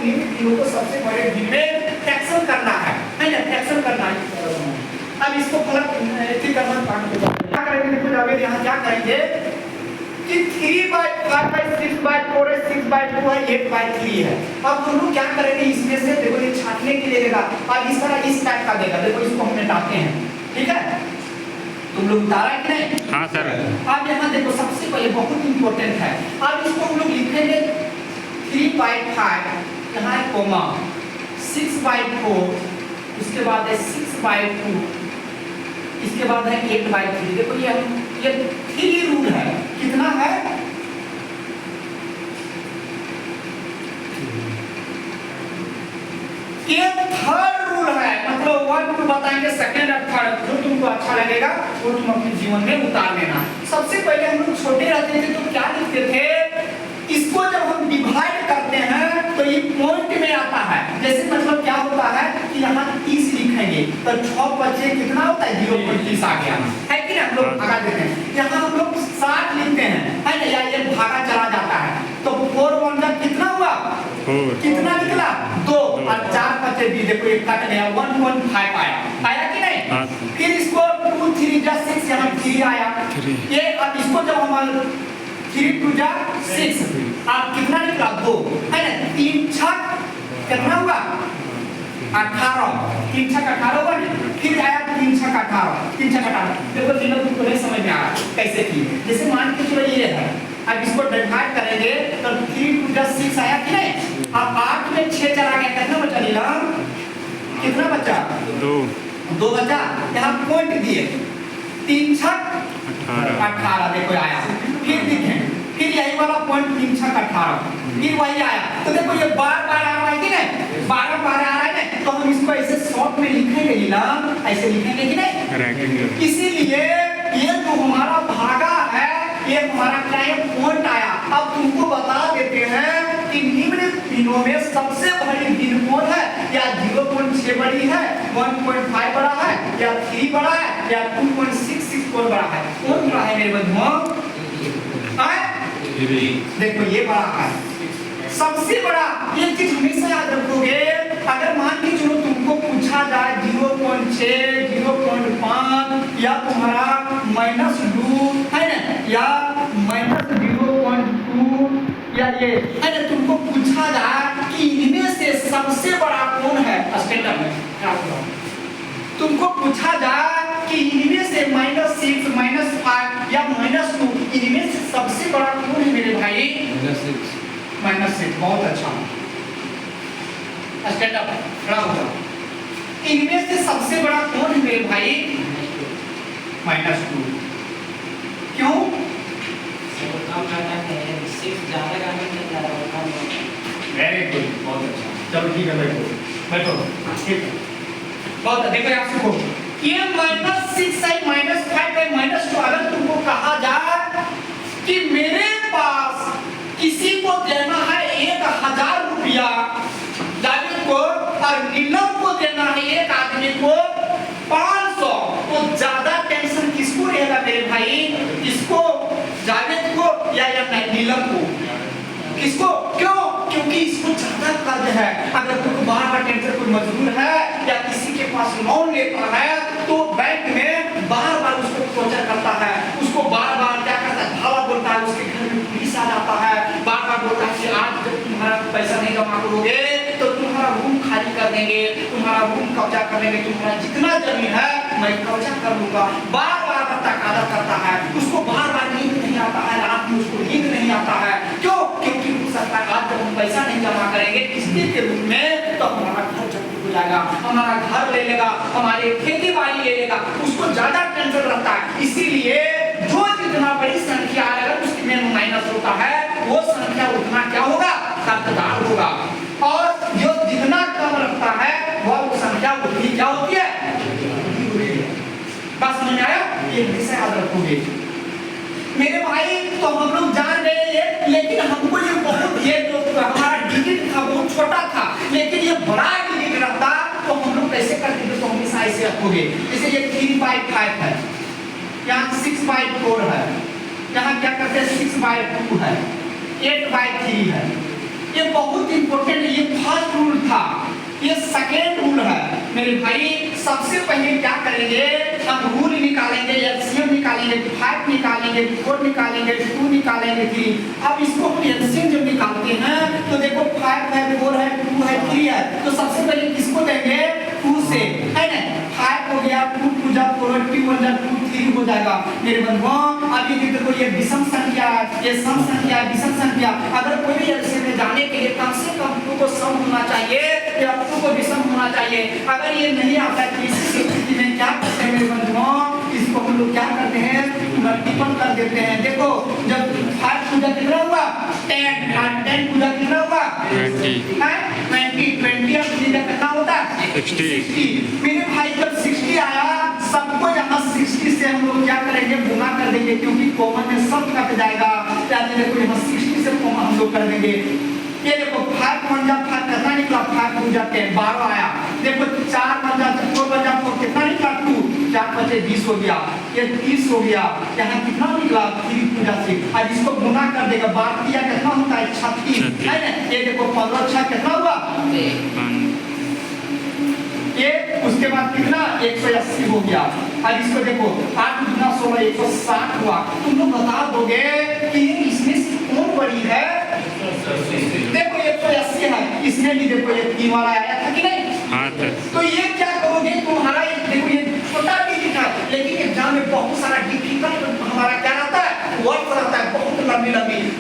नियमित दिनों को सबसे बड़े दिन में फ्रैक्शन करना है ना, फ्रैक्शन करना है। अब इसको फलक क्या करेंगे, देखो जावेद यहाँ क्या करेंगे कि 3/5/6/4 है, 6/2 है, 8/3 है। अब हम लोग क्या करेंगे इसमें से, देखो ये छाटने के लिए देगा और इस तरह इस टाइप का देगा, देखो इसको हम मिटाते हैं, ठीक है। तुम लोग उतारा है कि नहीं? हाँ सर। अब यहाँ देखो सबसे पहले बहुत इंपॉर्टेंट है, अब इसको हम लोग लिखेंगे 3/5, यहाँ है कोमा, 6/4, उसके बाद है 6/2, इसके बाद है 8/3। देखो ये 3 रूल है, कितना है? ये थर्ड रूल है, मतलब 1 2 बताएंगे, सेकंड और थर्ड जो तुमको अच्छा लगेगा वो तुम अपने जीवन में उतार लेना। सबसे पहले हम लोग छोटे रहते थे तो क्या लिखते थे, इसको जब हम डिवाइड करते हैं तो ये पॉइंट में आता है। जैसे मतलब क्या होता है कि यहाँ 30 लिखेंगे तो 6 बच्चे कितना होता है, 0.30 आ गया है कि ना, हम लोग भागा देते हैं। यहाँ हम लोग 60 लिखते हैं, है ना, या ये भागा चला जाता है तो 4 1 जा कितना हुआ, कितना निकला 2 और 4 बच्चे भी, देखो ये कट गया, 1.5 आया कि नहीं। फिर इसको 2 3 जा 6, यहाँ 3 आया, ये अब इसको जब हम 3 2 जा 6, आप कितना निकला 2, है ना, 3 6 कितना हुआ 18, 3 6 18 हुआ नहीं। फिर आया 3 6 18, 3 6 18, देखो तीनों तुमको नहीं समझ में आ रहा कैसे की। जैसे मान के चलो ये है, अब इसको डिवाइड करेंगे तो 3 2 जा 6 आया कि नहीं। अब 8 में 6 चला गया, कितना बचा नीलम, कितना बचा 2 बचा। यहाँ पॉइंट दिए 3 6 18, देखो आया। फिर देखें, फिर यही वाला पॉइंट 3 6 18, फिर वही आया, तो देखो ये बार बार आ रहा है कि नहीं, बार बार आ रहा है ना, तो हम इसको ऐसे शॉर्ट में लिखेंगे नीलम, ऐसे लिखेंगे कि नहीं। इसीलिए ये जो हमारा भागा है, ये हमारा क्या है, पॉइंट आया। अब तुमको बता देते हैं कि निम्न दिनों में सबसे बड़ी दिन कौन है, या 0.6 बड़ी है, 1.5 बड़ा है, या 3 बड़ा है, या 2.66 कौन बड़ा है, कौन बड़ा है मेरे बंधुओं, देखो ये बड़ा है सबसे बड़ा। ये चीज हमेशा याद रखोगे, अगर मान के चलो तुमको पूछा जाए 0.6 0.5 या तुम्हारा -2 है ना, या -0.2 या ये है ना, तुमको पूछा जाए कि इनमें से सबसे बड़ा कौन है, स्टेटमेंट में क्या होगा, तुमको पूछा जाए कि इनमें से -6 -5 या -2 इनमें से सबसे बड़ा कौन है मेरे भाई, -6, बहुत अच्छा, स्टैंड अप खड़ा हो जाओ। इनमें से सबसे बड़ा कौन है मेरे भाई, -2, क्यों, वेरी गुड, बहुत अच्छा, चलो ठीक है, बैठो ठीक है, बहुत। देखो यहाँ सीखो, ये -6 है, -5 है, -2, अगर तुमको कहा जाए कि मेरे पास किसी को देना है 1000 रुपया जावेद को, और नीलम को देना है एक आदमी को 500, तो ज्यादा टेंशन किसको रहेगा मेरे भाई, इसको, जावेद को या नीलम को, किसको, क्यों, क्योंकि इसको ज्यादा कर्ज है। अगर तुमको बार-बार टेंशन, कोई मजबूर है या किसी के पास लोन लेता है तो बैंक में बार-बार उसको टॉर्चर करता है, उसको बार-बार क्या करता है, धावा बोलता है, उसके घर में पुलिस आ जाता है, बार-बार बोलता है कि आज जब तुम्हारा पैसा नहीं जमा करोगे तो तुम्हारा रूम खाली कर देंगे, तुम्हारा रूम कब्जा कर लेंगे, तुम्हारा जितना जमीन है मैं कब्जा कर लूंगा, बार-बार तकादा करता है, उसको बार-बार नींद नहीं आता है, रात में उसको नींद नहीं आता है, क्यों, क्योंकि हो सकता है आज जब हम पैसा नहीं जमा करेंगे किस्ती के रूप में तो हमारा घर जब्त हो जाएगा, हमारा घर ले लेगा, हमारे खेती बाड़ी ले लेगा, उसको ज्यादा टेंशन रहता है। इसीलिए जो जितना बड़ी संख्या अगर उसमें माइनस होता है वो संख्या उतना क्या होगा, कर्जदार होगा, और जो जितना कम रखता है वह संख्या उतनी क्या होती है, बात समझ में आया, ये हमेशा याद रखोगे मेरे भाई। तो हम लोग जान गए ये, लेकिन हमको ये बहुत, ये जो हमारा डिजिट था बहुत छोटा था, लेकिन ये बड़ा डिजिट रहता तो हम लोग कैसे करते थे, तो हमेशा ऐसे रखोगे, जैसे ये 3/5 है, यहाँ 6/4 है, यहाँ क्या करते हैं 6/2 है, 8/3 है, ये बहुत इंपॉर्टेंट है, ये फर्स्ट सबसे पहले क्या करेंगे, हम रूल निकालेंगे, एलसीएम निकालेंगे, 5 निकालेंगे, 4 निकालेंगे, 2 निकालेंगे, 3। अब इसको हम एलसीएम जब निकालते हैं तो देखो 5 है, 4 है, 2 है, 3 है, तो सबसे पहले किसको देंगे, 2 से, है ना। 5 हो गया, 2 पूजा 4 2 हो जाएगा, 2 3 हो जाएगा मेरे बंधुओं। अभी देखो ये विषम संख्या है, ये सम संख्या है, विषम संख्या। अगर कोई भी एलसीएम में जाने के लिए कम से कम 2 को सम होना चाहिए या 2 को विषम होना चाहिए। अगर ये नहीं आता है तो इसी स्थिति में क्या करते हैं मेरे बंधुओं, इसको हम लोग क्या करते हैं, मल्टीपल कर देते हैं। देखो जब 5 पूजा कितना हुआ, 10 और 10 पूजा कितना हुआ, 20 और 3 कितना होता है, 60। मेरे भाई जब 60 आया, सबको यहाँ 60 से हम लोग क्या करेंगे, गुना कर देंगे, क्योंकि कॉमन में सब कट जाएगा। देखो यहाँ 60 से हम लोग कर देंगे। ये देखो 5 पंजा 5 कितना निकला, 5 पूजा 10 12 आया। देखो 4 पंजा 4 पंजा 4 कितना निकला, 2 4 बचे 20 हो गया, ये 30 हो गया। यहाँ कितना निकला, 3 पूजा 6। अब इसको गुना कर देगा, 12 कितना होता है, 36, है ना। ये देखो 15 6 कितना हुआ, ये उसके बाद कितना 180 हो गया। अब इसको देखो 8 गुना 16 160 हुआ। तुम लोग बता दोगे कि इसमें से कौन बड़ी है, देखो 180 है, इसमें भी देखो ये 3 वाला आया था कि नहीं। तो ये क्या करोगे, तुम्हारा देखो ये छोटा डिजिट है, लेकिन एग्जाम में बहुत सारा डिफिकल्ट हमारा क्या रहता है, वर्ड रहता है, बहुत लंबी।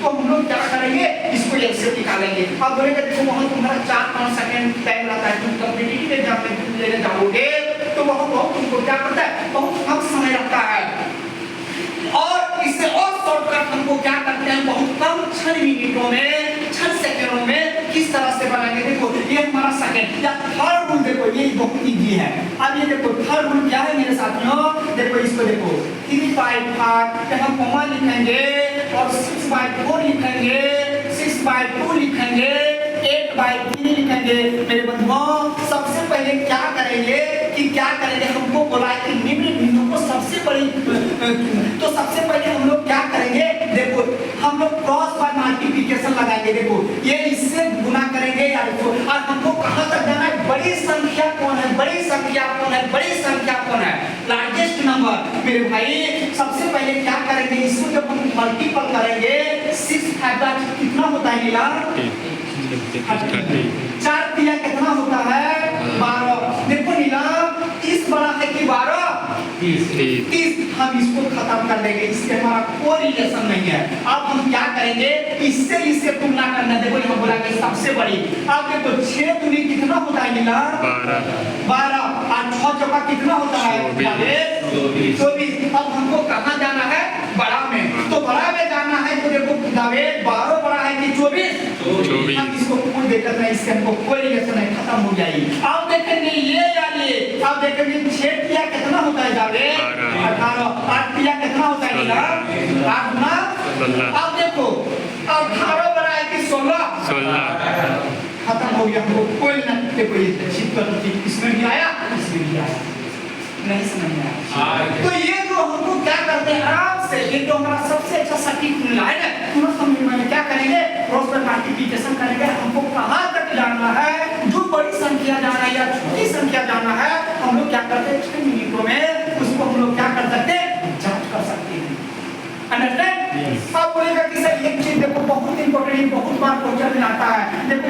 तो हम लोग क्या करेंगे, इसको एलसीएम निकालेंगे। अब बोलेंगे देखो वहाँ तुम्हारा 4-5 सेकंड टाइम रहता है, तुम कॉम्पिटिटिव एग्जाम में तुम लेने जाओगे तो वहाँ बहुत तुमको क्या करता है, बहुत कम समय लगता है। और इससे और शॉर्टकट हमको क्या करते हैं, बहुत कम 6 मिनटों में 6 सेकंडों में किस तरह से बनाएंगे। देखो ये हमारा सेकंड या थर्ड रूल, देखो ये बहुत इजी है। अब ये देखो थर्ड रूल क्या है मेरे साथियों, देखो इसको देखो 3/5 यहाँ कॉमा लिखेंगे और 6/4 लिखेंगे, 6/2 लिखेंगे, 8/3 लिखेंगे। मेरे बंधुओं सबसे पहले क्या करेंगे कि क्या करेंगे, हमको बोला है कि निम्न बिंदु को सबसे बड़ी, तो सबसे पहले हम लोग क्या करेंगे, देखो हम लोग क्रॉस बाय मल्टीप्लिकेशन लगाएंगे। देखो ये इससे गुना करेंगे यार, और हमको कहां तक जाना है, बड़ी संख्या कौन है, बड़ी संख्या कौन है, बड़ी संख्या कौन है, लार्जेस्ट नंबर। मेरे भाई सबसे पहले क्या करेंगे, इसको जब हम मल्टीपल करेंगे 6 कितना होता है नीला, 4 दिया कितना होता है, 12। देखो नीलम 30 बड़ा है कि 12, 30। हम इसको खत्म कर देंगे, इससे हमारा कोई रिलेशन नहीं है। अब हम क्या करेंगे, इससे तुलना करना। देखो यहाँ बोला कि सबसे बड़ी। अब देखो 6 दूनी कितना होता है नीलम, 12 और 6 चौका कितना होता है, 24। अब हमको कहाँ जाना है, बड़ा में। तो बड़ा में जाना है तो देखो 12 बड़ा है कि 24। हम इसको कोई दिक्कत नहीं, इससे हमको कोई रिलेशन नहीं, खत्म हो जाएगी। अब देखेंगे ये या ये, अब देखेंगे 6 पिया कितना होता है जावेद, 18। 8 पिया कितना होता है नीला, 8 गुना 16। अब देखो 18 बड़ा है कि 16, खत्म हो गया। हमको कोई नहीं, देखो ये चित्र इसमें भी आया, इसमें भी आया, नहीं समझ में आया। तो ये जो हमको क्या करते हैं आराम से, ये जो हमारा सबसे अच्छा सटीक फॉर्मूला है ना, तुरंत हम में क्या करेंगे, क्रॉस बाय मल्टीप्लिकेशन करेंगे। हमको कहां तक जाना है, जो बड़ी संख्या जाना है या छोटी संख्या जाना है, हम लोग क्या करते हैं 6 मिनटों में उसको हम लोग क्या कर सकते हैं, जांच कर सकते हैं। अंडरस्टैंड। अब बोलेगा कि सर एक चीज देखो बहुत इंपॉर्टेंट है, बहुत बार क्वेश्चन में आता है। देखो